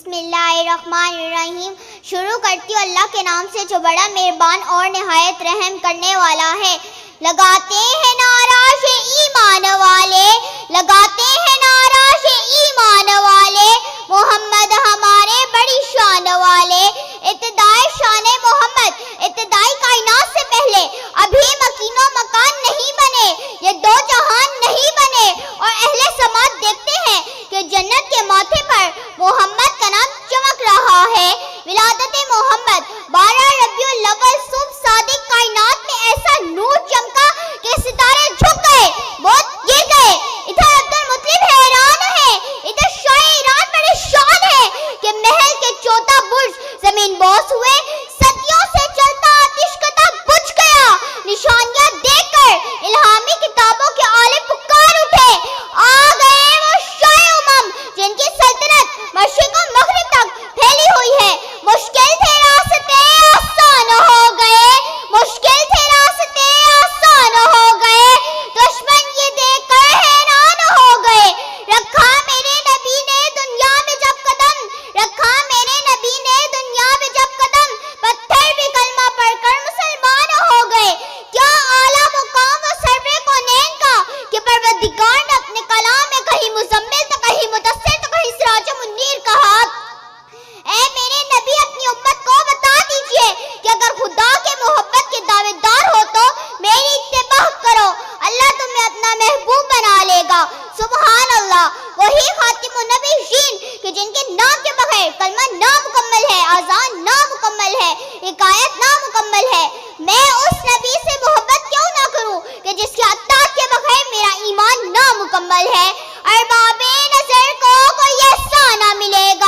بسم اللہ الرحمن الرحیم۔ شروع کرتی ہوں اللہ کے نام سے جو بڑا مہربان اور نہایت رحم کرنے والا ہے۔ لگاتے ہیں نعرہ یہ ایمان والے، لگاتے ہیں نعرہ یہ ایمان والے، محمد ہمارے بڑی شان والے۔ ابتدائی شان محمد، ابتدائی کائنات سے پہلے ابھی مکین و مکان نہیں بنے، یہ دو جہان نہیں بنے، اور اہل سماعت دیکھتے ہیں کہ جنت کے ماتھے پر محمد کا نام چمک رہا ہے۔ ولادت محمد 12 ربیع الاول صبح صادق کائنات میں ایسا نور چمکا کہ ستارے جھک گئے، بہت گر گئے۔ ادھر عبد المطلب حیران ہے، ادھر شاہ ایران پریشان ہے کہ محل کے چوتھا برج زمین بوس ہوئے، صدیوں سے چلتا آتش کتا بجھ گیا۔ نشانیاں دیکھ کر الہامی کتابوں کے عالم پکار اٹھے، آ گئے وہ شاہ امم جن کی سلطنت مشرق و مغرب تک پھیلی ہوئی ہے۔ مشکل تھے راستے آسان ہو گئے، مشکل تھے راستے آسان ہو گئے، دشمن یہ دیکھ کر حیران ہو گئے۔ رکھا میرے نبی نے دنیا میں جب قدم، رکھا میرے نبی نے دنیا میں جب قدم، پتھر بھی کلمہ پڑھ کر مسلمان ہو گئے۔ کیا اعلیٰ مقام و سرور کونین کا کہ پروردگار نے اپنے کلام میں کہیں مزمل تو کہیں مدثر تو کہیں سراج منیر کہا۔ اے میرے نبی اپنی امت کو بتا دیجئے کہ اگر خدا کے محبت کے دعوے دار ہو تو میری اتباع کرو، اللہ تمہیں اپنا محبوب بنا لے گا۔ سبحان اللہ، وہی خاتم النبیین کہ جن کے نام کے بغیر کلمہ نامکمل ہے، اذان نامکمل ہے، حکایت نامکمل ہے۔ میں اس نبی سے محبت کیوں نہ کروں کہ جس کی اطاعت کے بغیر میرا ایمان نامکمل ہے۔ ارباب نظر کو کوئی ایسا نہ ملے گا